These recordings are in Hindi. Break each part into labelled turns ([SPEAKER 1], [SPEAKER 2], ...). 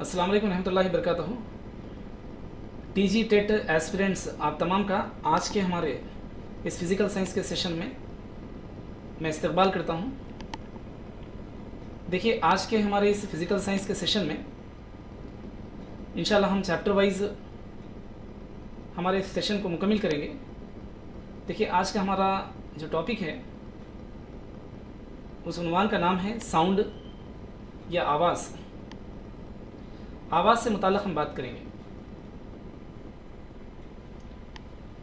[SPEAKER 1] अस्सलाम वालेकुम रहमतुल्लाहि बरकातहू। टीजी टेट एस्पिरेंट्स आप तमाम का आज के हमारे इस फिज़िकल साइंस के सेशन में मैं इस्तकबाल करता हूँ। देखिए, आज के हमारे इस फिज़िकल साइंस के सेशन में इंशाल्लाह हम चैप्टर वाइज हमारे इस सेशन को मुकम्मिल करेंगे। देखिए, आज का हमारा जो टॉपिक है उस उन्वान का नाम है साउंड या आवाज़। आवाज़ से मुताल्लिक़ हम बात करेंगे।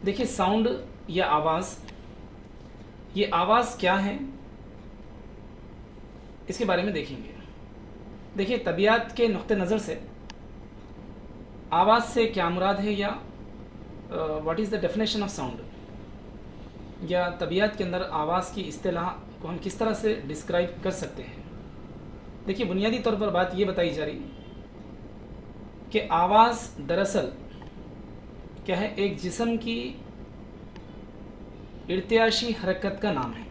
[SPEAKER 1] देखिए, साउंड या आवाज़, ये आवाज़ क्या है इसके बारे में देखेंगे। देखिए, तबीयत के नुक्ते नज़र से आवाज़ से क्या मुराद है या what is the definition of sound, या तबीयत के अंदर आवाज़ की इस्तिलाह को हम किस तरह से डिस्क्राइब कर सकते हैं। देखिए, बुनियादी तौर पर बात ये बताई जा रही कि आवाज़ दरअसल क्या है, एक जिस्म की इर्तियाशी हरकत का नाम है।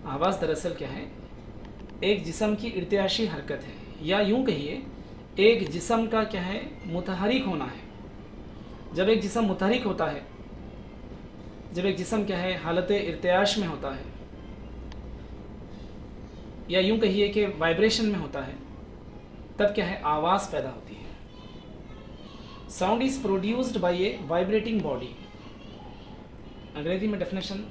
[SPEAKER 1] आवाज़ दरअसल क्या है, एक जिस्म की इर्तियाशी हरकत है, या यूं कहिए एक जिस्म का क्या है, मुतहरिक होना है। जब एक जिस्म मुतहरिक होता है, जब एक जिस्म क्या है हालत इर्तियाश में होता है, या यूं कहिए कि वाइब्रेशन में होता है, तब क्या है, आवाज़ पैदा होती है। Sound is produced by A vibrating body. अंग्रेजी में डेफिनेशन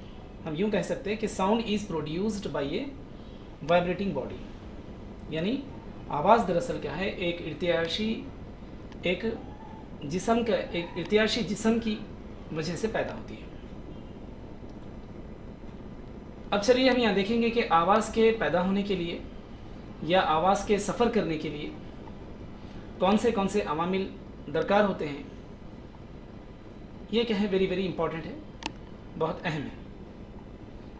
[SPEAKER 1] हम यूं कह सकते हैं कि sound is produced by A vibrating body, यानी आवाज़ दरअसल क्या है, एक इर्तियाशी जिस्म की वजह से पैदा होती है। अब चलिए हम यहाँ देखेंगे कि आवाज़ के पैदा होने के लिए या आवाज़ के सफ़र करने के लिए कौन से अवामिल दरकार होते हैं। ये क्या है, वेरी वेरी इंपॉर्टेंट है, बहुत अहम है।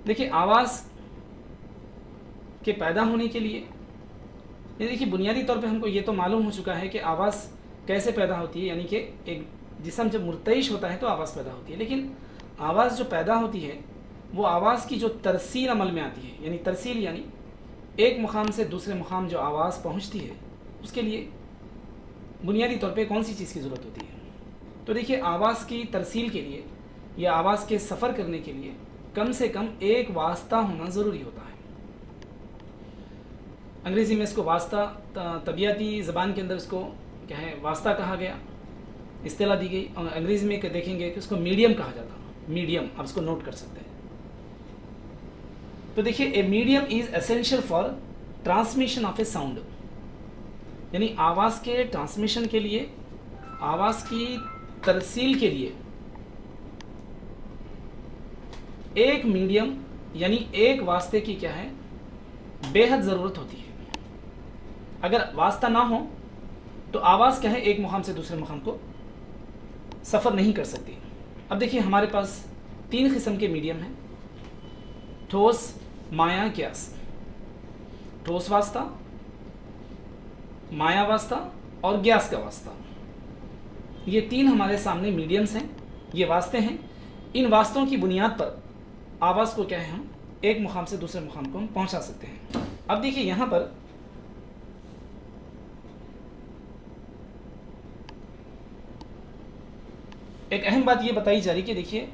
[SPEAKER 1] देखिए, आवाज़ के पैदा होने के लिए, ये देखिए बुनियादी तौर पे हमको ये तो मालूम हो चुका है कि आवाज़ कैसे पैदा होती है, यानी कि एक जिस्म जब मुर्तइश होता है तो आवाज़ पैदा होती है। लेकिन आवाज़ जो पैदा होती है वो आवाज़ की जो तरसील अमल में आती है, यानी तरसील यानी एक मुकाम से दूसरे मुकाम जो आवाज़ पहुंचती है, उसके लिए बुनियादी तौर पे कौन सी चीज़ की ज़रूरत होती है। तो देखिए, आवाज़ की तरसील के लिए या आवाज़ के सफ़र करने के लिए कम से कम एक वास्ता होना ज़रूरी होता है। अंग्रेज़ी में इसको वास्ता, तबीयती ज़बान के अंदर इसको क्या है, वास्ता कहा गया, इस्तिलाह दी गई। और अंग्रेज़ी में देखेंगे कि उसको मीडियम कहा जाता है। मीडियम, आप इसको नोट कर सकते हैं। तो देखिए, a medium is essential for transmission of A sound, यानी आवाज़ के ट्रांसमिशन के लिए, आवाज़ की तरसील के लिए एक मीडियम यानी एक वास्ते की क्या है, बेहद ज़रूरत होती है। अगर वास्ता ना हो तो आवाज़ क्या है, एक मुकाम से दूसरे मुकाम को सफ़र नहीं कर सकती। अब देखिए, हमारे पास 3 किस्म के मीडियम हैं: ठोस, माया, गैस। ठोस वास्ता, माया वास्ता और गैस का वास्ता, ये 3 हमारे सामने मीडियम्स हैं, ये वास्ते हैं। इन वास्तों की बुनियाद पर आवाज़ को क्या है, हम एक मुकाम से दूसरे मुकाम को हम पहुंचा सकते हैं। अब देखिए, यहाँ पर एक अहम बात ये बताई जा रही कि देखिए,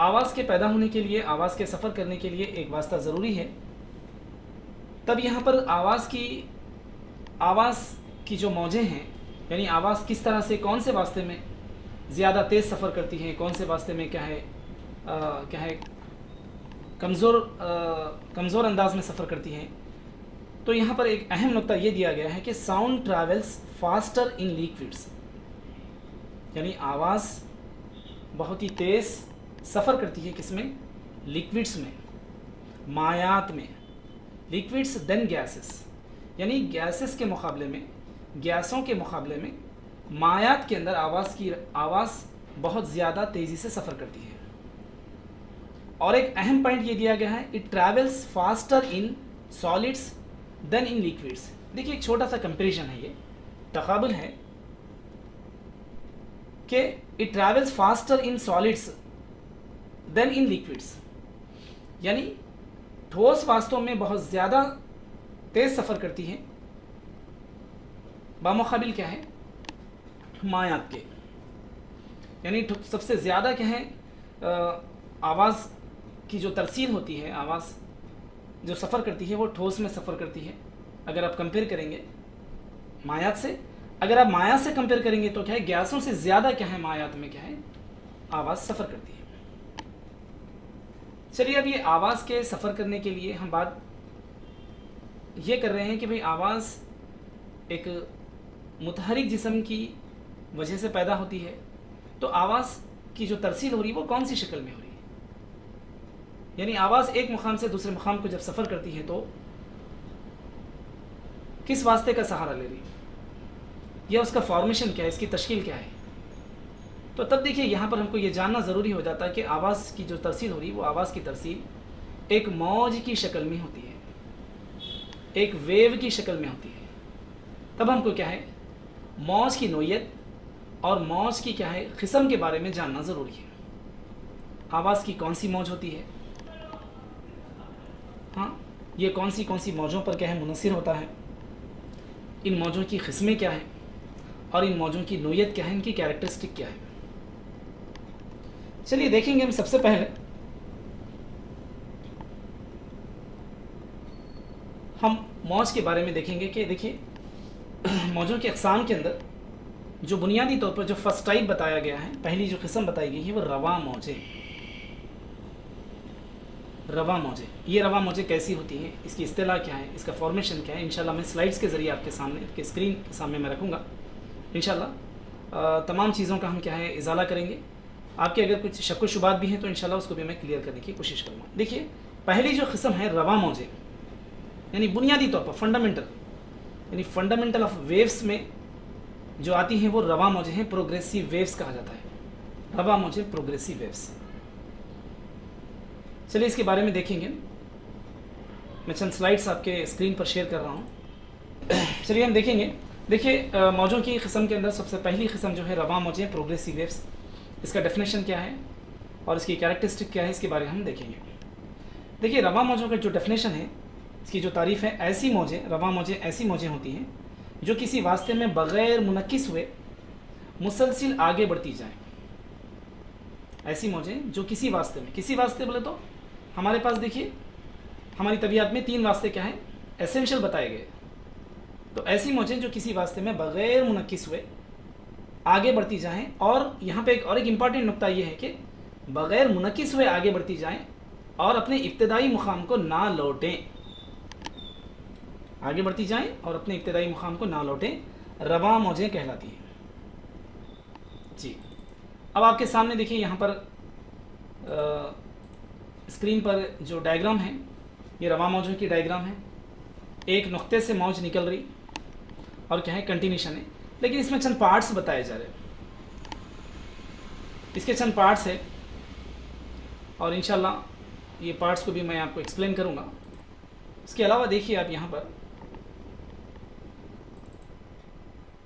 [SPEAKER 1] आवाज़ के पैदा होने के लिए, आवाज़ के सफ़र करने के लिए एक वास्ता ज़रूरी है। तब यहाँ पर आवाज़ की जो मौजें हैं, यानी आवाज़ किस तरह से, कौन से वास्ते में ज़्यादा तेज़ सफ़र करती है, कौन से वास्ते में क्या है कमज़ोर अंदाज में सफ़र करती है। तो यहाँ पर एक अहम नुक्ता ये दिया गया है कि साउंड ट्रैवल्स फास्टर इन लिक्विड्स, यानी आवाज़ बहुत ही तेज़ सफ़र करती है किसमें, लिक्विड्स में, मायात में। लिक्विड्स देन गैसेस, यानी गैसेस के मुकाबले में, गैसों के मुकाबले में मायात के अंदर आवाज़ बहुत ज़्यादा तेज़ी से सफ़र करती है। और एक अहम पॉइंट ये दिया गया है, it travels faster in solids than in liquids. देखिए, एक छोटा सा कंपेरिजन है, ये तकाबुल है कि it travels faster in solids than in liquids, यानी ठोस वास्तव में बहुत ज़्यादा तेज़ सफ़र करती हैं बामुकाबिल क्या है, मायात के। यानी सबसे ज़्यादा क्या है, आवाज़ की जो तरसील होती है, आवाज़ जो सफ़र करती है वो ठोस में सफ़र करती है। अगर आप कंपेयर करेंगे मायात से, अगर आप मायात से कंपेयर करेंगे तो क्या है, गैसों से ज़्यादा क्या है मायात में क्या है, आवाज़ सफ़र करती है। चलिए अब ये आवाज़ के सफ़र करने के लिए हम बात ये कर रहे हैं कि भाई आवाज़ एक मुतहरिक जिस्म की वजह से पैदा होती है, तो आवाज़ की जो तरसील हो रही है वो कौन सी शक्ल में हो रही है। यानी आवाज़ एक मुकाम से दूसरे मुकाम को जब सफ़र करती है तो किस वास्ते का सहारा ले रही है, या उसका फॉर्मेशन क्या है, इसकी तश्कील क्या है। तो तब देखिए यहाँ पर हमको ये जानना ज़रूरी हो जाता है कि आवाज़ की जो तरसील हो रही है वो आवाज़ की तरसील एक मौज की शक्ल में होती है, एक वेव की शक्ल में होती है। तब हमको क्या है, मौज की नोयत और मौज की क्या है किस्म के बारे में जानना ज़रूरी है। आवाज़ की कौन सी मौज होती है, हाँ, ये कौन सी मौजों पर क्या है मुनसिर होता है, इन मौजों की किस्में क्या हैं और इन मौजों की नोयत क्या है, इनकी कैरेक्टरिस्टिक क्या है। चलिए देखेंगे हम सबसे पहले हम मौज के बारे में देखेंगे कि देखिए मौजों के अक़साम के अंदर जो बुनियादी तौर पर जो फर्स्ट टाइप बताया गया है, पहली जो किस्म बताई गई है वो रवा मौजें। रवा मौजें, ये रवा मौजें कैसी होती हैं, इसकी इस्तिलाह क्या है, इसका फॉर्मेशन क्या है, इंशाल्लाह मैं स्लाइड्स के ज़रिए आपके सामने के स्क्रीन के सामने मैं रखूँगा। इंशाल्लाह तमाम चीज़ों का हम क्या है इजाला करेंगे। आपके अगर कुछ शक व शुबात भी हैं तो इंशाल्लाह उसको भी मैं क्लियर करने की कोशिश करूँगा। देखिए पहली जो किस्म है रवा मौजें, यानी बुनियादी तौर पर फंडामेंटल, यानी फंडामेंटल ऑफ वेव्स में जो आती हैं वो रवा मौजें हैं, प्रोग्रेसिव वेव्स कहा जाता है। रवा मौजें प्रोग्रेसिव वेव्स। चलिए इसके बारे में देखेंगे, मैं चंद स्लाइड्स आपके स्क्रीन पर शेयर कर रहा हूँ। चलिए हम देखेंगे। देखिए मौजों की किस्म के अंदर सबसे पहली किस्म जो है रवा मौजें प्रोग्रेसिव वेव्स, इसका डेफिनेशन क्या है और इसकी कैरेक्टरिस्टिक क्या है, इसके बारे में हम देखेंगे। देखिए रवा मौजों का जो डेफिनेशन है, इसकी जो तारीफ़ है, ऐसी मौजें, रवा मौजें ऐसी मौजें होती हैं जो किसी वास्ते में बग़ैर मुनक्किस हुए मुसलसिल आगे बढ़ती जाएं। ऐसी मौजें जो किसी वास्ते में, किसी वास्ते बोले तो हमारे पास देखिए हमारी तबीयत में 3 वास्ते क्या हैं एसेंशियल बताए गए। तो ऐसी मौजें जो किसी वास्ते में बग़ैर मुनक्किस हुए आगे बढ़ती जाएं, और यहाँ पे एक इम्पॉर्टेंट नुक्ता ये है कि बग़ैर मुनक्किस हुए आगे बढ़ती जाएं और अपने इब्तदाई मुकाम को ना लौटें। आगे बढ़ती जाएं और अपने इब्तदाई मुकाम को ना लौटें, रवा मौजें कहलाती हैं जी। अब आपके सामने देखिए यहाँ पर स्क्रीन पर जो डायग्राम है ये रवा मौजों की डायग्राम है। एक नुक्ते से मौज निकल रही और क्या है कंटिन्यूशन है, लेकिन इसमें चंद पार्ट्स बताए जा रहे हैं। इसके चंद पार्ट्स है और इंशाल्लाह ये पार्ट्स को भी मैं आपको एक्सप्लेन करूँगा। इसके अलावा देखिए आप यहाँ पर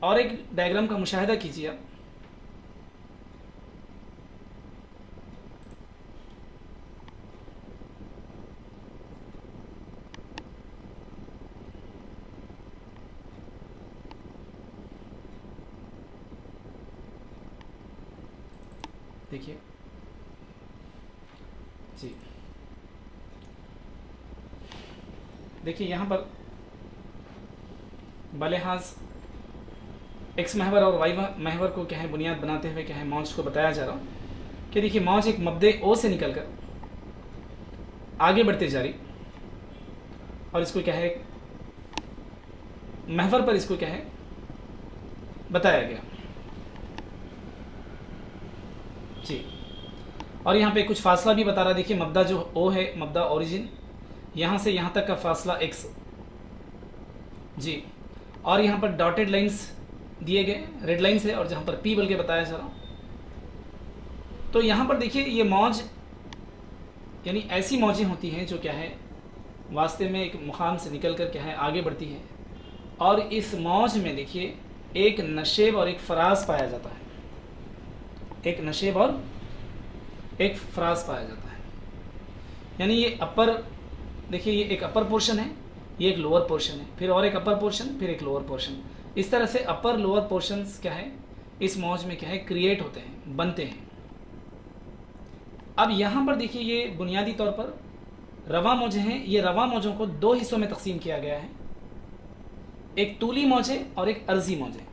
[SPEAKER 1] और एक डायग्राम का मुशाहिदा कीजिए आप। देखिए जी, देखिए यहाँ पर बलिहाज एक्स महवर और वाई महवर को क्या है बुनियाद बनाते हुए क्या है मौज को बताया जा रहा कि देखिए मौज एक मब्दे ओ से निकलकर आगे बढ़ते जा रही और इसको क्या है महवर पर इसको क्या है बताया गया जी। और यहाँ पे कुछ फासला भी बता रहा, देखिए मब्दा जो ओ है, मब्दा ओरिजिन, यहाँ से यहाँ तक का फासला एक्स जी। और यहाँ पर डॉटेड लाइंस दिए गए, रेड लाइन से, और जहाँ पर पी बोल के बताया जा रहा। तो यहाँ पर देखिए ये मौज यानी ऐसी मौजें होती हैं जो क्या है वास्ते में एक मुकाम से निकल कर क्या है आगे बढ़ती है, और इस मौज में देखिए एक नशेब और एक फराज पाया जाता है। एक नशेब और एक फराज पाया जाता है। यानी ये अपर, देखिए ये एक अपर पोर्शन है ये एक लोअर पोर्शन है, फिर और एक अपर पोर्शन, फिर एक लोअर पोर्शन। इस तरह से अपर लोअर पोर्शंस क्या है इस मौज में क्या है क्रिएट होते हैं, बनते हैं। अब यहाँ पर देखिए ये बुनियादी तौर पर रवा मौजे हैं। ये रवा मौजों को दो हिस्सों में तकसीम किया गया है, एक तूली मौजे और एक अर्जी मौजे।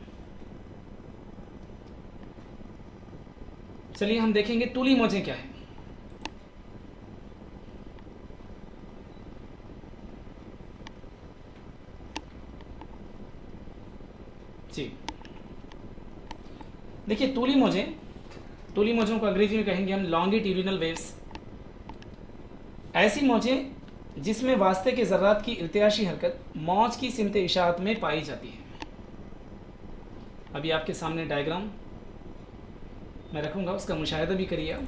[SPEAKER 1] चलिए हम देखेंगे तूली मौजे क्या है। जी देखिए तूली मौजों को अंग्रेजी में कहेंगे हम लॉन्गिट्यूडिनल वेव्स। ऐसी मौजें जिसमें वास्ते के ज़र्रात की इर्तियाशी हरकत मौज की सिमत इशाअत में पाई जाती है। अभी आपके सामने डायग्राम मैं रखूंगा, उसका मुशाहिदा भी करिए आप।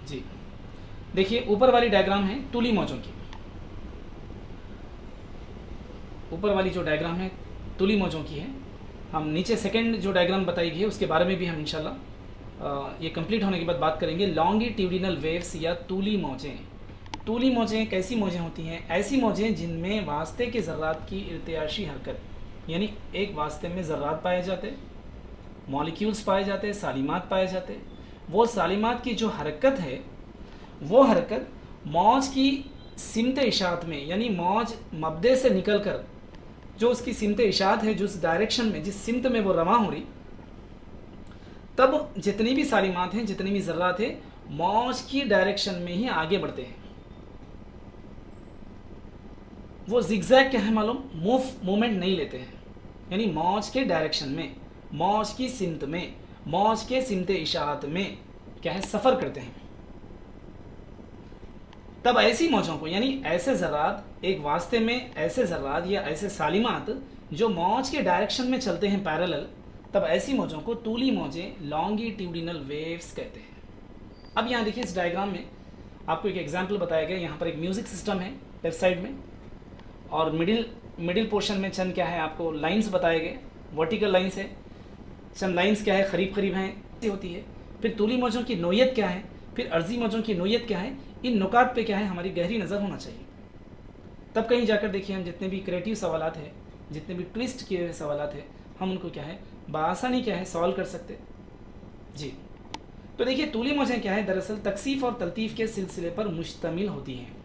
[SPEAKER 1] जी देखिए ऊपर वाली डायग्राम है तूली मौजों की। ऊपर वाली जो डायग्राम है तूली मौजों की है। हम नीचे सेकंड जो डायग्राम बताई गई है उसके बारे में भी हम इंशाल्लाह ये कंप्लीट होने के बाद बात करेंगे। लॉन्गिट्यूडिनल वेव्स या तूली मौजें। तूली मौजें कैसी मौजें होती हैं? ऐसी मौजें जिनमें वास्ते के ज़र्रात की इर्तियाशी हरकत, यानी एक वास्ते में ज़र्रात पाए जाते, मॉलिक्यूल्स पाए जाते, सालिमात पाए जाते। वो सालिमात की जो हरकत है वो हरकत मौज की सिमत इशाअत में, यानी मौज मबदे से निकल कर जो उसकी सिमत इशाअत है, जो उस डायरेक्शन में जिस सिमत में वो रवा हो रही, तब जितनी भी सालिमात हैं, जितनी भी ज़र्रात है, मौज की डायरेक्शन में ही आगे बढ़ते हैं। वो जिगजैग क्या है मालूम, मूवमेंट नहीं लेते हैं, यानी मौज के डायरेक्शन में, मौज की सिमत में, मौज के सिमत इशाअत में क्या है सफ़र करते हैं। तब ऐसी मौजों को, यानी ऐसे ज़र्रात, एक वास्ते में ऐसे ज़र्रात या ऐसे सालिमात जो मौज के डायरेक्शन में चलते हैं पैरेलल, तब ऐसी मौजों को तूली मौजें लॉन्गिट्यूडिनल वेव्स कहते हैं। अब यहाँ देखिए इस डायग्राम में आपको एक एग्जांपल बताया गया। यहाँ पर एक म्यूज़िक सिस्टम है लेफ्ट साइड में, और मिडिल पोर्शन में चंद क्या है आपको लाइंस बताए गए, वर्टिकल लाइंस है, चंद लाइंस क्या है करीब करीब हैं होती है। फिर तूली मौजों की नोयत क्या है, फिर अर्जी मौजों की नोयत क्या है, इन नुकात पे क्या है हमारी गहरी नज़र होना चाहिए। तब कहीं जाकर देखिए हम जितने भी क्रिएटिव सवालात हैं, जितने भी ट्विस्ट किए हुए सवालात हैं, हम उनको क्या है बआसानी क्या है सॉल्व कर सकते। जी तो देखिए तूली मौजें क्या है, दरअसल तकसीफ और तलतीफ़ के सिलसिले पर मुश्तमिल होती हैं।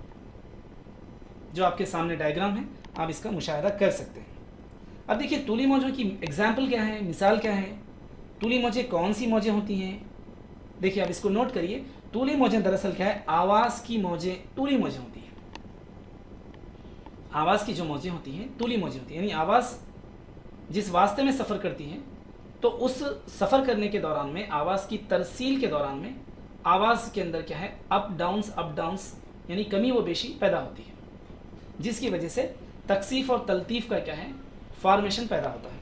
[SPEAKER 1] जो आपके सामने डायग्राम है आप इसका मुशाहिदा कर सकते हैं। अब देखिए तूली मौजों की एग्जाम्पल क्या है, मिसाल क्या है, तूली मौजें कौन सी मौजें होती हैं। देखिए आप इसको नोट करिए, तूली मौजें दरअसल क्या है, आवाज़ की मौजें तूली मौजें होती हैं। आवाज़ की जो मौजें होती हैं तूली मौजें होती हैं, यानी आवाज़ जिस वास्ते में सफ़र करती हैं, तो उस सफ़र करने के दौरान में, आवाज़ की तरसील के दौरान में, आवाज़ के अंदर क्या है अप डाउन्स यानी कमी व बेशी पैदा होती है, जिसकी वजह से तकसीफ और तलतीफ़ का क्या है फॉर्मेशन पैदा होता है।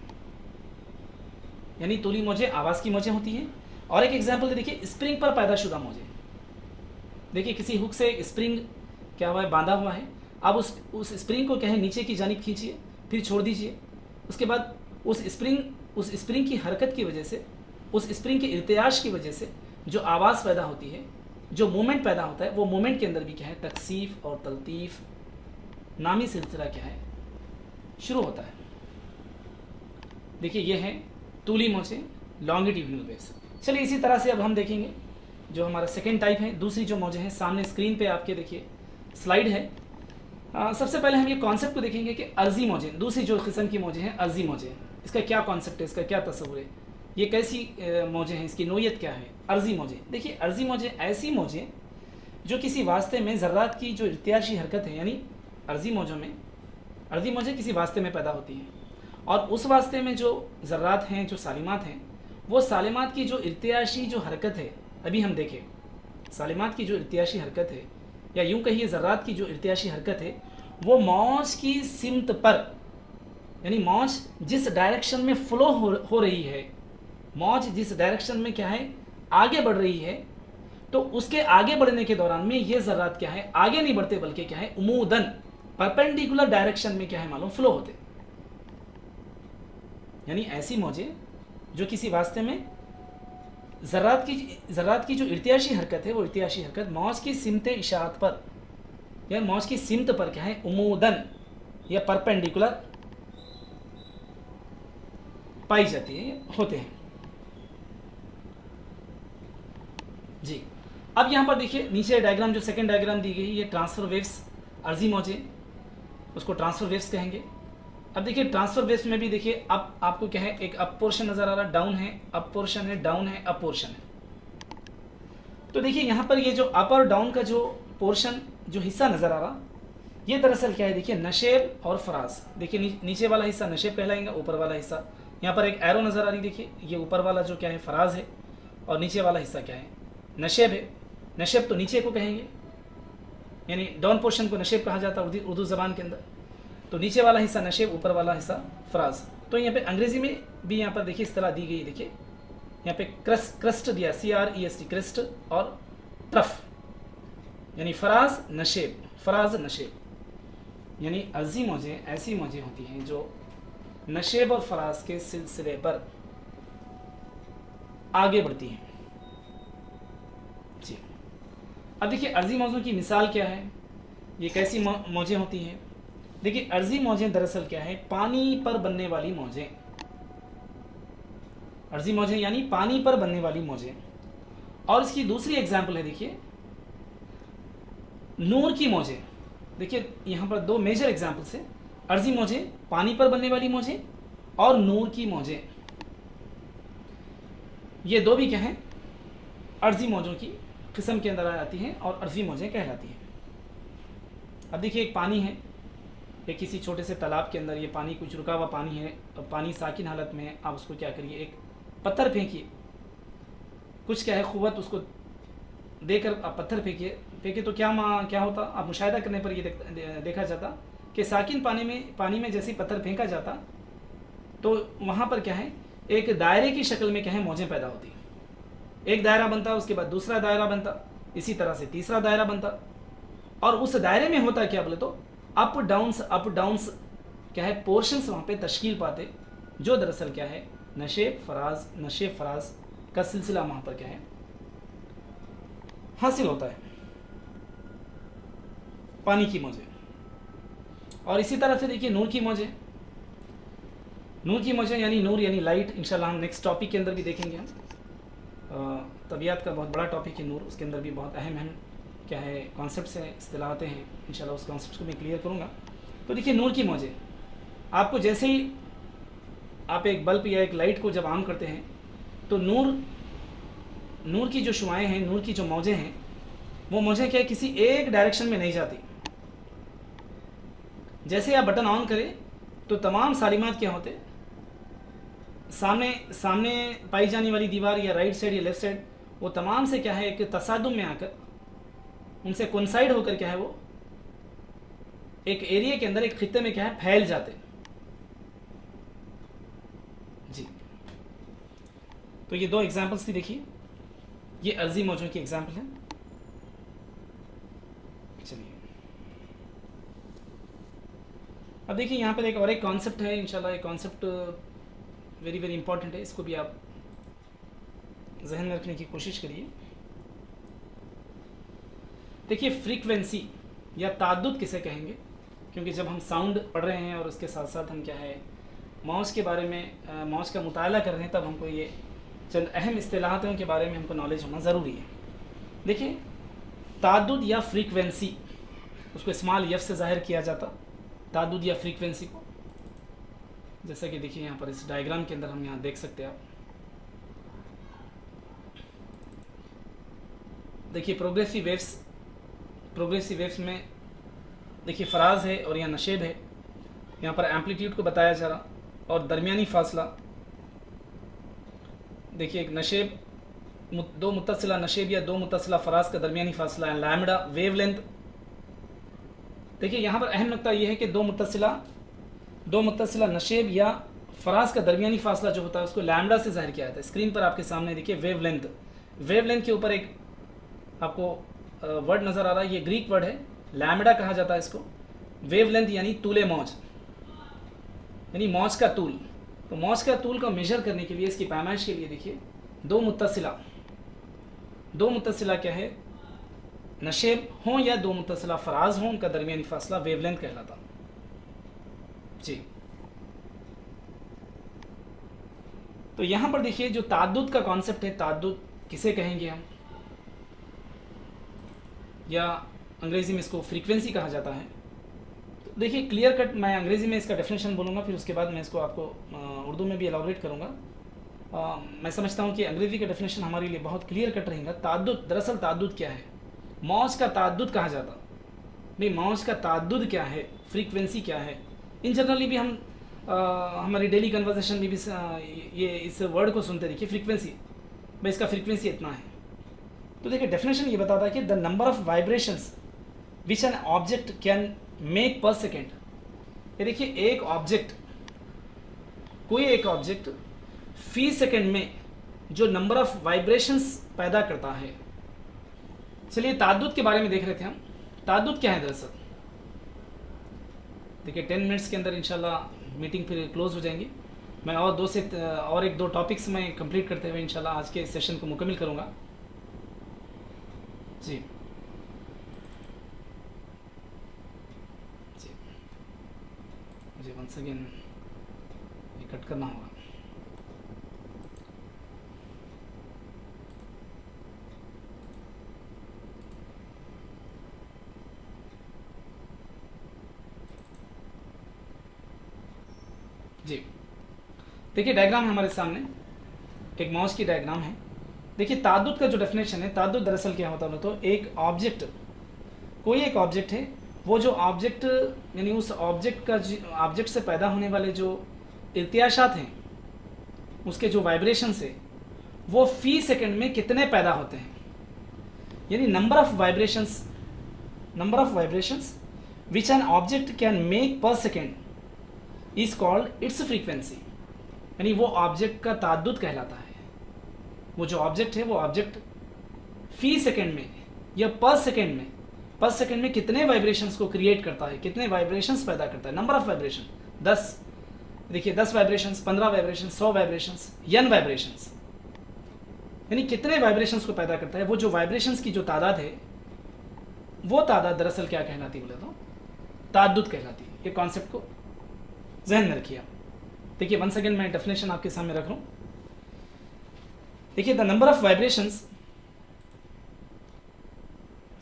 [SPEAKER 1] यानी तूली मौजें आवाज़ की मौजें होती हैं। और एक एग्जाम्पल देखिए स्प्रिंग पर पैदाशुदा मौजें। देखिए किसी हुक से स्प्रिंग क्या हुआ है, बांधा हुआ है। अब उस स्प्रिंग को क्या है नीचे की जानिब खींचिए, फिर छोड़ दीजिए। उसके बाद उस स्प्रिंग की हरकत की वजह से, उस स्प्रिंग के इर्तियाश की वजह से जो आवाज़ पैदा होती है, जो मोमेंट पैदा होता है, वो मोमेंट के अंदर भी क्या है तकसीफ और तलतीफ़ नामी सिलसिला क्या है शुरू होता है। देखिए ये है तूली मौजें लॉन्गिट्यूडिनल वेव्स। चलिए इसी तरह से अब हम देखेंगे जो हमारा सेकेंड टाइप है, दूसरी जो मौजें हैं। सामने स्क्रीन पे आपके देखिए स्लाइड है। सबसे पहले हम ये कॉन्सेप्ट को देखेंगे कि अर्जी मौजें, दूसरी जो किस्म की मौजें हैं अर्जी मौजें, इसका क्या कॉन्सेप्ट है, इसका क्या तस्वुर है, ये कैसी मौजें हैं, इसकी नोयत क्या है। अर्जी मौजें, देखिए अर्जी मौजें ऐसी मौजें जो किसी वास्ते में ज़र्रात की जो इर्तियाशी हरकत है, यानी अर्जी मौजें किसी वास्ते में पैदा होती हैं, और उस वास्ते में जो ज़र्रात हैं, जो सालिमात हैं, वो सालिमात की जो इर्तियाशी जो हरकत है, अभी हम देखें सालिमात की जो इर्तियाशी हरकत है, या यूं कहिए ज़र्रात की जो इर्तियाशी हरकत है, वो मौज की सिमत पर, यानी मौज जिस डायरेक्शन में फ़्लो हो रही है, मौज जिस डायरेक्शन में क्या है आगे बढ़ रही है, तो उसके आगे बढ़ने के दौरान में ये ज़र्रात क्या है आगे नहीं बढ़ते, बल्कि क्या है उमूदन परपेंडिकुलर डायरेक्शन में क्या है मालूम फ़्लो होते। यानी ऐसी मौजें जो किसी वास्ते में ज़र्रात की जो इर्तियाशी हरकत है, वो इर्तियाशी हरकत मौज की सिमत इशाअत पर या मौज की सिमत पर क्या है, उमूदन या परपेंडिकुलर पाई जाती है, होते हैं जी। अब यहाँ पर देखिए नीचे डायग्राम, जो सेकंड डायग्राम दी गई, ये ट्रांसफर वेव्स, अर्जी मौजें, उसको ट्रांसफर वेव्स कहेंगे। अब देखिए ट्रांसफर वेव्स में भी देखिए अब आपको क्या है, एक अप पोर्शन नजर आ रहा, डाउन है, अप पोर्शन है, डाउन है, अप पोर्शन है। तो देखिए यहाँ पर ये जो अप और डाउन का जो पोर्शन, जो हिस्सा नजर आ रहा, ये दरअसल क्या है, देखिए नशेब और फराज। देखिए नीचे वाला हिस्सा नशेब कहलाएगा, ऊपर वाला हिस्सा, यहाँ पर एक एरो नजर आ रही, देखिए ये ऊपर वाला जो क्या है फराज है, और नीचे वाला हिस्सा क्या है, नशेब है। नशेब तो नीचे को कहेंगे, यानी डाउन पोर्शन को नशेब कहा जाता है उर्दू जबान के अंदर। तो नीचे वाला हिस्सा नशेब, ऊपर वाला हिस्सा फराज। तो यहाँ पे अंग्रेजी में भी यहाँ पर देखिए इस्तेलाह दी गई, देखिए यहाँ पे क्रस्ट दिया, CREST, क्रिस्ट और ट्रफ, यानी फराज नशेब, फराज नशेब, यानी अर्जी मौजें ऐसी मौजें होती हैं जो नशेब और फराज के सिलसिले पर आगे बढ़ती हैं जी। अब देखिए अर्जी मौजों की मिसाल क्या है, ये कैसी मौजें होती हैं। देखिए अर्जी मौजें दरअसल क्या है, पानी पर बनने वाली मौजें। अर्जी मौजें यानी पानी पर बनने वाली मौजें। और इसकी दूसरी एग्जाम्पल है, देखिए नूर की मौजें। देखिए यहां पर दो मेजर एग्जाम्पल्स है, अर्जी मौजें, पानी पर बनने वाली मौजें, और नूर की मौजें। ये दो भी क्या है, अर्जी मौजों की किस्म के अंदर आ जाती हैं और अर्जी मौजें कहलाती हैं। अब देखिए एक पानी है, एक किसी छोटे से तालाब के अंदर ये पानी, कुछ रुका हुआ पानी है, और पानी साकिन हालत में है। आप उसको क्या करिए, एक पत्थर फेंकिए, कुछ क्या है क़ुव्वत उसको देकर आप पत्थर फेंके तो क्या होता, आप मुशाहिदा करने पर ये देखा जाता कि साकिन पानी में जैसे पत्थर फेंका जाता तो वहाँ पर क्या है, एक दायरे की शक्ल में क्या है मौजें पैदा होती। एक दायरा बनता, उसके बाद दूसरा दायरा बनता, इसी तरह से तीसरा दायरा बनता, और उस दायरे में होता क्या बोले तो अप डाउन्स क्या है, पोर्शंस वहाँ पे तश्कील पाते, जो दरअसल क्या है नशेब फराज का सिलसिला वहाँ पर क्या है हासिल होता है, पानी की मौजें। और इसी तरह से देखिए नूर की मौजें, यानी नूर यानी लाइट। इंशाल्लाह हम नेक्स्ट टॉपिक के अंदर भी देखेंगे हम। तबीयत का बहुत बड़ा टॉपिक है नूर, उसके अंदर भी बहुत अहम क्या है कॉन्सेप्ट्स हैं, इस्तिलाहते हैं। इंशाल्लाह उस कॉन्सेप्ट को मैं क्लियर करूँगा। तो देखिए नूर की मौजें, आपको जैसे ही आप एक बल्ब या एक लाइट को जब ऑन करते हैं तो नूर की जो शुआएँ हैं, नूर की जो मौजें हैं, वो मौजें क्या किसी एक डायरेक्शन में नहीं जाती। जैसे आप बटन ऑन करें तो तमाम सालिमात क्या होते, सामने पाई जाने वाली दीवार या राइट साइड या लेफ्ट साइड, वो तमाम से क्या है एक तसादुम में आकर उनसे कोइंसाइड होकर क्या है वो एक एरिया के अंदर, एक खित्ते में क्या है फैल जाते जी। तो ये दो एग्जांपल्स थी, देखिए ये अर्जी मौजों की एग्जांपल है। चलिए अब देखिए यहाँ पर एक और एक कॉन्सेप्ट है, इंशाल्लाह ये कॉन्सेप्ट वेरी वेरी इंपॉर्टेंट है, इसको भी आप जहन में रखने की कोशिश करिए। देखिए फ्रीक्वेंसी या ताद्दुद किसे कहेंगे, क्योंकि जब हम साउंड पढ़ रहे हैं और उसके साथ साथ हम क्या है मौज के बारे में मौज का मुताला कर रहे हैं, तब हमको ये चंद अहम इस्तिलाहातों के बारे में हमको नॉलेज होना ज़रूरी है। देखिए ताद्दुद या फ्रीक्वेंसी, उसको इस्माल यफ से ज़ाहिर किया जाता, ताद्दुद या फ्रीक्वेंसी को, जैसा कि देखिए यहाँ पर इस डायग्राम के अंदर हम यहाँ देख सकते हैं आप। देखिए प्रोग्रेसिव वेव्स में देखिए फराज है और यहाँ नशेब है। यहाँ पर एम्पलीट्यूड को बताया जा रहा और दरमियानी फासला, देखिए एक नशेब, दो मुत्तसिला नशेब या दो मुत्तसिला फराज का दरमियानी फासला है लैम्डा वेवलेंथ। देखिए यहाँ पर अहम नुकता यह है कि दो मुत्तसिला नशेब या फराज का दरमियानी फासला जो होता है उसको लैम्डा से जाहिर किया जाता है। स्क्रीन पर आपके सामने देखिए वेवलेंथ के ऊपर एक आपको वर्ड नजर आ रहा है, ये ग्रीक वर्ड है, लैम्डा कहा जाता है इसको। वेवलेंथ यानी तूले मौज, यानी मौज का तूल। तो मौज का तूल को मेजर करने के लिए, इसकी पैमाइश के लिए देखिए दो मुत्तसिला क्या है नशेब हों या दो मुतसिला फराज हों, उनका दरमियानी फासला वेवलेंथ कहलाता। जी, तो यहां पर देखिए जो ताद्दुद का कॉन्सेप्ट है, ताद्दुद किसे कहेंगे हम, या अंग्रेजी में इसको फ्रीक्वेंसी कहा जाता है। तो देखिए क्लियर कट मैं अंग्रेजी में इसका डेफिनेशन बोलूँगा, फिर उसके बाद मैं इसको आपको उर्दू में भी एलाबोरेट करूँगा। मैं समझता हूँ कि अंग्रेजी का डेफिनेशन हमारे लिए बहुत क्लियर कट रहेगा। ताद्दुद, दरअसल ताद्दुद क्या है, मौज का ताद्दुद कहा जाता। भाई मौज का ताद्दुद क्या है, फ्रीक्वेंसी क्या है, इन जनरली भी हम हमारी डेली कन्वर्सेशन में भी ये इस वर्ड को सुनते देखिए फ्रीक्वेंसी, भाई इसका फ्रीक्वेंसी इतना है। तो देखिए डेफिनेशन ये बताता है कि the number of vibrations which an object can make per second. ये देखिए एक ऑब्जेक्ट, कोई एक ऑब्जेक्ट फी सेकेंड में जो नंबर ऑफ वाइब्रेशंस पैदा करता है। चलिए ताद्दुद के बारे में देख रहे थे हम। ताद्दुद क्या है दरअसल, देखिए 10 मिनट्स के अंदर इंशाल्लाह मीटिंग फिर क्लोज हो जाएंगी। मैं और एक दो टॉपिक्स में कंप्लीट करते हुए इंशाल्लाह आज के सेशन को मुकम्मल करूंगा। जी जी, मुझे वंस अगेन ये कट करना होगा। जी देखिए डायग्राम है हमारे सामने, एक माउस की डायग्राम है। देखिए ताद्दुद का जो डेफिनेशन है, ताद्दुद दरअसल क्या होता है, तो एक ऑब्जेक्ट, कोई एक ऑब्जेक्ट है, वो जो ऑब्जेक्ट यानी उस ऑब्जेक्ट का ऑब्जेक्ट से पैदा होने वाले जो इर्तियाशात हैं, उसके जो वाइब्रेशंस है, वो फी सेकंड में कितने पैदा होते हैं, यानी number of vibrations which an object can make per second is called its frequency, यानी वो ऑब्जेक्ट का ताद्दुद कहलाता है। वो जो ऑब्जेक्ट है, वो ऑब्जेक्ट फी सेकेंड में या पर सेकेंड में कितने वाइब्रेशंस को क्रिएट करता है, कितने वाइब्रेशंस पैदा करता है, नंबर ऑफ वाइब्रेशन 10, देखिए 10 vibrations, 15 vibrations, 100 vibrations, n vibrations, यानी कितने वाइब्रेशंस को पैदा करता है। वो जो वाइब्रेशंस की जो तादाद है, वो तादाद दरअसल क्या कहलाती है बोले तो ताद्दुद कहलाती है। ये कॉन्सेप्ट को जहन में रखिए। देखिए वंस अगेन मैं डेफिनेशन आपके सामने रख रहा हूं। देखिए द नंबर ऑफ वाइब्रेशंस,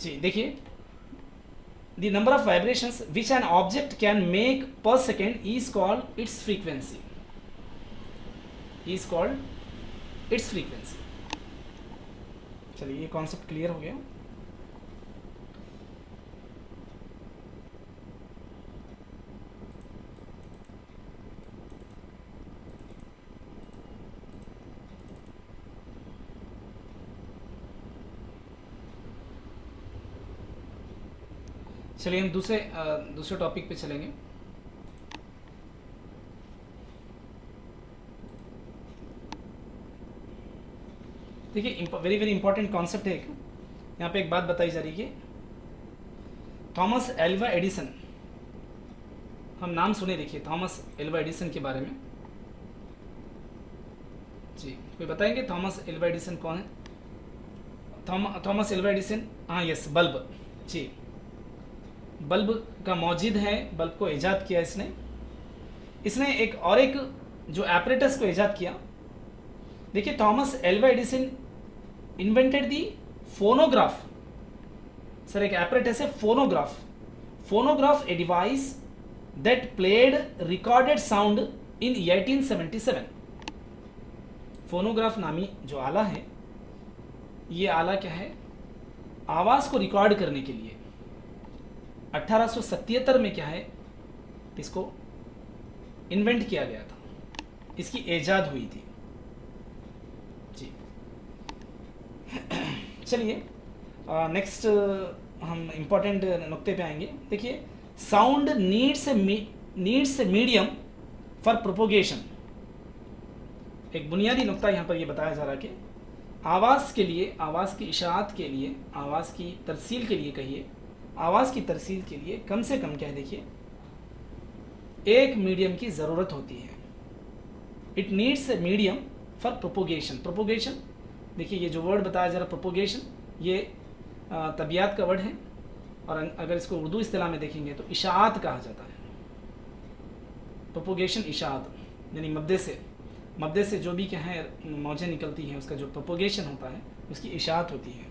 [SPEAKER 1] जी देखिए the number of vibrations which an object can make per second is called its frequency, चलिए ये कॉन्सेप्ट क्लियर हो गया। चलिए हम दूसरे टॉपिक पे चलेंगे। देखिए वेरी वेरी इंपॉर्टेंट कॉन्सेप्ट है एक, यहाँ पे एक बात बताई जा रही है। थॉमस एल्वा एडिसन, हम नाम सुने देखिए थॉमस एल्वा एडिसन के बारे में। जी कोई बताएंगे थॉमस एल्वा एडिसन कौन है? थॉमस एल्वा एडिसन, हाँ यस, बल्ब। जी बल्ब का मौजूद है, बल्ब को ईजाद किया इसने एक जो एपरेटस को ईजाद किया। देखिए थॉमस एल्वा एडिसन इन्वेंटेड दी फोनोग्राफ। सर एक एपरेटस है phonograph, a device that played recorded sound in 1877। Phonograph नामी जो आला है, ये आला क्या है, आवाज को रिकॉर्ड करने के लिए 1877 में क्या है, इसको इन्वेंट किया गया था, इसकी ईजाद हुई थी। जी चलिए नेक्स्ट हम इंपॉर्टेंट नुक्ते पे आएंगे। देखिए sound needs a medium for propagation. एक बुनियादी नुक्ता यहाँ पर ये बताया जा रहा है कि आवाज़ के लिए, आवाज़ की इशाअत के लिए, आवाज़ की तरसील के लिए कहिए, आवाज़ की तरसील के लिए कम से कम क्या है, देखिए एक मीडियम की ज़रूरत होती है। It needs a medium for propagation. Propagation देखिए ये जो वर्ड बताया जा रहा है प्रोपोगेशन, ये तबियात का वर्ड है, और अगर इसको उर्दू इस्तिलाह में देखेंगे तो इशाअत कहा जाता है। प्रोपोगेशन इशाअत, यानी मद्दे से जो भी क्या है मौजें निकलती हैं उसका जो प्रोपोगेशन होता है उसकी इशाअत होती है।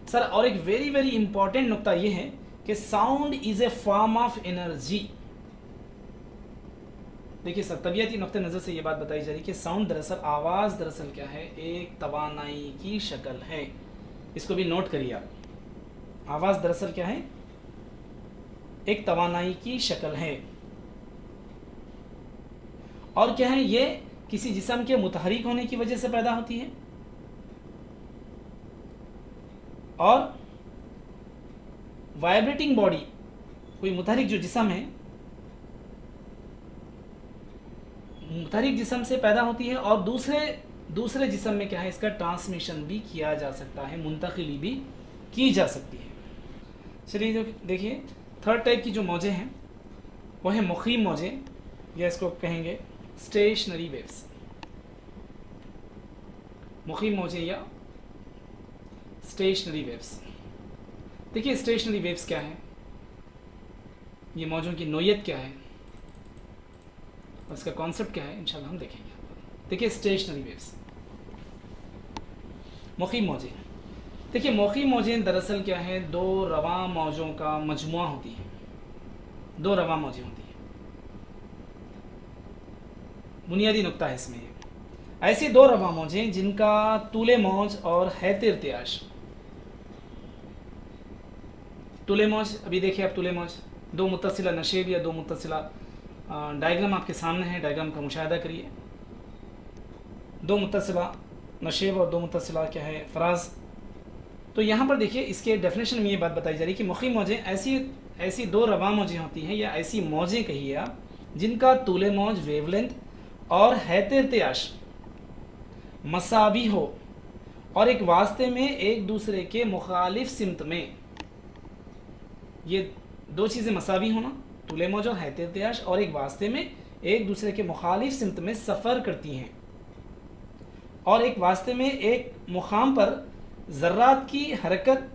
[SPEAKER 1] सर और एक वेरी वेरी इंपॉर्टेंट नुक्ता ये है कि sound is a form of energy. देखिए सर, तबियती नुक्ते नज़र से ये बात बताई जा रही है कि साउंड दरअसल, आवाज़ दरअसल क्या है, एक तवानाई की शक्ल है। इसको भी नोट करिए आप। आवाज़ दरअसल क्या है, एक तवानाई की शक्ल है। और क्या है, ये किसी जिस्म के मुतहरिक होने की वजह से पैदा होती है, और वाइब्रेटिंग बॉडी, कोई मुतहरिक जो जिस्म है, मुतहरिक जिस्म से पैदा होती है, और दूसरे जिस्म में क्या है, इसका ट्रांसमिशन भी किया जा सकता है, मुंतकिली भी की जा सकती है। चलिए देखिए, थर्ड टाइप की जो मौजें हैं वो है मुखीम मौजें, या इसको कहेंगे स्टेशनरी वेव्स। मुखीम मौजें या स्टेशनरी वेव्स। देखिए स्टेशनरी वेव्स क्या है, ये मौजों की नोयत क्या है और इसका कॉन्सेप्ट क्या है, इंशाल्लाह हम देखेंगे। देखिए स्टेशनरी वेव्स, मुखीम मौजें। देखिए मुखीम मौजें दरअसल क्या है, दो रवा मौजों का मजमुआ होती है, दो रवा मौजें होती हैं। बुनियादी नुक्ता है इसमें, ऐसी दो रवा मौजें जिनका तूले मौज और हैत इर्तियाश। तूले मौज, अभी देखिए आप तूले मौज, दो मुत्तसिला नशेब या दो मुत्तसिला, डायग्राम आपके सामने है, डायग्राम का मुशाहिदा करिए। दो मुत्तसिला नशेब और दो मुत्तसिला क्या है, फराज। तो यहाँ पर देखिए इसके डेफिनेशन में ये बात बताई जा रही है कि मुखीम मौजें ऐसी दो रवा मौजें होती हैं, या ऐसी मौजें कहिए आप, जिनका तूले मौज, वेवलेंथ और हैत इर्तियाश मसावी हो, और एक वास्ते में एक दूसरे के मुखालिफ सिमत में, ये दो चीज़ें मसावी होना, तूले मौज और हैत इर्तियाश, और एक वास्ते में एक दूसरे के मुखालिफ सिमत में सफ़र करती हैं, और एक वास्ते में एक मुकाम पर ज़र्रात की हरकत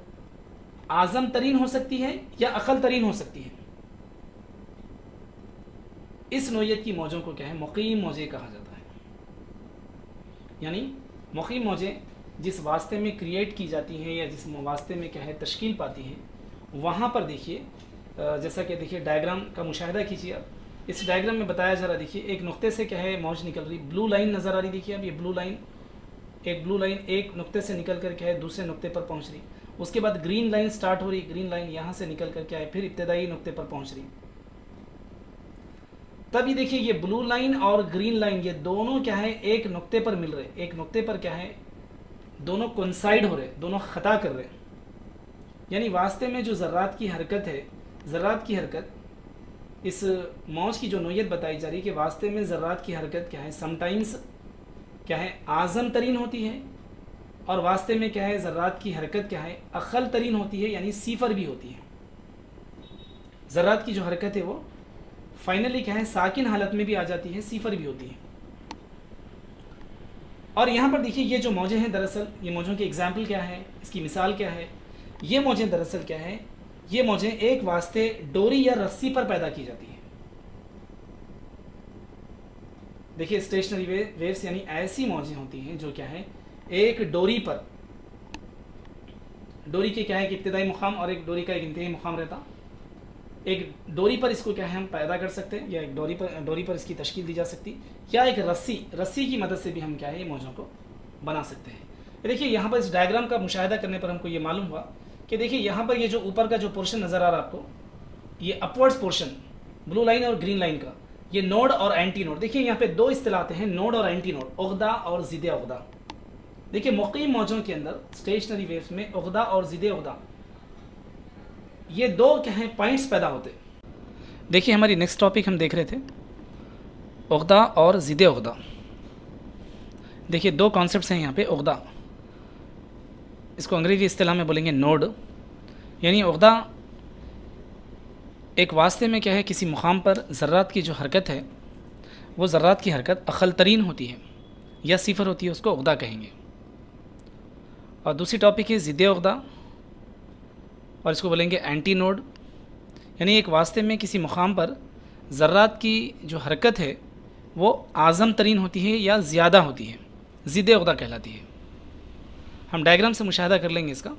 [SPEAKER 1] आज़म तरीन हो सकती है या अक़ल तरीन हो सकती है। इस नोयत की मौजों को क्या है, मुक़ीम मौजें कहा जाता है। यानी मुक़ीम मौजें जिस वास्ते में क्रिएट की जाती हैं या जिस वास्ते में क्या है तश्कील पाती हैं, वहाँ पर देखिए, जैसा कि देखिए डायग्राम का मुशाहिदा कीजिए आप। इस डायग्राम में बताया जा रहा, देखिए एक नुक्ते से क्या है मौज निकल रही, ब्लू लाइन नज़र आ रही। देखिए अब ये ब्लू लाइन एक नुक्ते से निकल कर क्या है दूसरे नुक्ते पर पहुँच रही, उसके बाद ग्रीन लाइन स्टार्ट हो रही, ग्रीन लाइन यहाँ से निकल कर क्या है फिर इब्तदाई नुक्ते पर पहुँच रही। तब ये देखिए ये ब्लू लाइन और ग्रीन लाइन ये दोनों क्या है एक नुक्ते पर मिल रहे, एक नुक्ते पर क्या है दोनों कोइंसाइड हो रहे, दोनों खता कर रहे। यानी वास्ते में जो ज़र्रात की हरकत है, ज़र्रात की हरकत, इस मौज की जो नोयत बताई जा रही है कि वास्ते में ज़र्रात की हरकत क्या है समटाइम्स क्या है आज़म तरीन होती है, और वास्ते में क्या है ज़र्रात की हरकत क्या है अक़ल तरीन होती है, यानी सीफर भी होती है। ज़र्रात की जो हरकत है वो फाइनली क्या है साकिन हालत में भी आ जाती है, सीफर भी होती है। और यहाँ पर देखिए ये जो मौजें हैं, दरअसल ये मौजों की एग्जाम्पल क्या है, इसकी मिसाल क्या है। ये मौजें दरअसल क्या है, ये मौजें एक वास्ते डोरी या रस्सी पर पैदा की जाती है। देखिए स्टेशनरी वेव्स यानी ऐसी मौजें होती हैं जो क्या है एक डोरी पर, डोरी के क्या है कि इब्तिदाई मुकाम और एक डोरी का एक इंतहाई मुकाम रहता, एक डोरी पर इसको क्या है हम पैदा कर सकते हैं, या एक डोरी पर इसकी तश्कील दी जा सकती, या एक रस्सी की मदद से भी हम क्या है ये मौजों को बना सकते हैं। देखिए यहाँ पर इस डायग्राम का मुशाहिदा करने पर हमको ये मालूम हुआ कि देखिए यहाँ पर ये जो ऊपर का जो पोर्शन नज़र आ रहा है आपको, ये अपवर्ड्स पोर्शन ब्लू लाइन और ग्रीन लाइन का, ये नोड और एंटी नोड। देखिए यहाँ पे दो इस्तिलाहते हैं, नोड और एंटी नोड, उक़दा और ज़िद उक़दा। देखिए मुक़ीम मौजों के अंदर स्टेशनरी वेव्स में उक़दा और ज़िद उक़दा ये दो क्या हैं पॉइंट्स पैदा होते। देखिए हमारी नेक्स्ट टॉपिक हम देख रहे थे उक़दा और ज़िद उक़दा। देखिए दो कॉन्सेप्ट्स हैं यहाँ पे। उक़दा, इसको अंग्रेजी इस्तिलाह में बोलेंगे नोड, यानी उक़दा एक वास्ते में क्या है किसी मुकाम पर ज़र्रात की जो हरकत है वो ज़र्रात की हरकत अक़ल तरीन होती है या सिफर होती है, उसको उक़दा कहेंगे। और दूसरी टॉपिक है ज़िद्द उक़दा, और इसको बोलेंगे एंटी नोड। यानी एक वास्ते में किसी मुकाम पर ज़र्रात की जो हरकत है वो आज़म तरीन होती है या ज़्यादा होती है, ज़िद्द उक़दा कहलाती है। हम डायग्राम से मुशाहदा कर लेंगे इसका।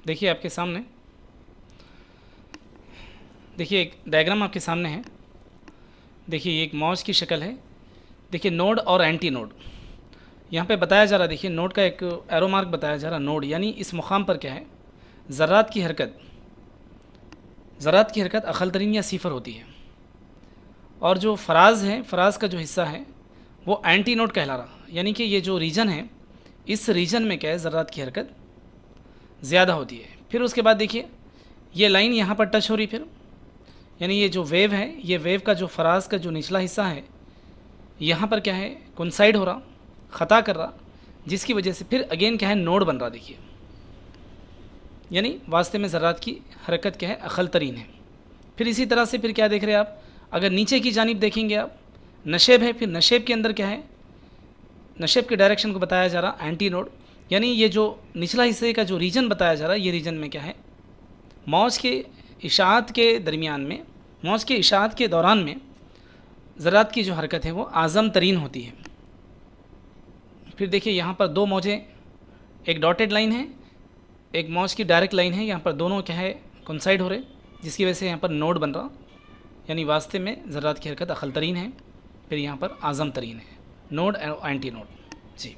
[SPEAKER 1] देखिए आपके सामने, देखिए एक डायग्राम आपके सामने है। देखिए ये एक मौज की शक्ल है। देखिए नोड और एंटी नोड यहाँ पे बताया जा रहा है। देखिए नोड का एक एरो मार्क बताया जा रहा है। नोड यानी इस मुकाम पर क्या है, ज़र्रात की हरकत, ज़र्रात की हरकत अक़ल तरीन या सिफर होती है। और जो फ़राज़ है, फ़राज़ का जो हिस्सा है वो एंटी नोड कहला रहा। यानी कि ये जो रीजन है, इस रीजन में क्या है, ज़र्रात की हरकत ज़्यादा होती है। फिर उसके बाद देखिए ये लाइन यहाँ पर टच हो रही, फिर यानी ये जो वेव है, ये वेव का जो फ़राज़ का जो निचला हिस्सा है यहाँ पर क्या है, कोइंसाइड हो रहा, ख़ता कर रहा, जिसकी वजह से फिर अगेन क्या है, नोड बन रहा। देखिए यानी वास्ते में ज़र्रात की हरकत क्या है, अक़ल तरीन है। फिर इसी तरह से फिर क्या देख रहे हैं आप, अगर नीचे की जानिब देखेंगे आप, नशेब है। फिर नशेब के अंदर क्या है, नशेब के डायरेक्शन को बताया जा रहा एंटी नोड। यानी ये जो निचला हिस्से का जो रीजन बताया जा रहा है, ये रीजन में क्या है, मौज के इशाअत के दरमियान में, मौज के इशाअत के दौरान में ज़र्रात की जो हरकत है वो आज़म तरीन होती है। फिर देखिए यहाँ पर दो मौजें, एक डॉटेड लाइन है, एक मौज की डायरेक्ट लाइन है। यहाँ पर दोनों क्या है, कोइंसाइड हो रहे, जिसकी वजह से यहाँ पर नोड बन रहा। यानी वास्ते में ज़र्रात की हरकत अक़ल तरीन है, फिर यहाँ पर आज़म तरीन है, नोड और एंटी नोड। जी।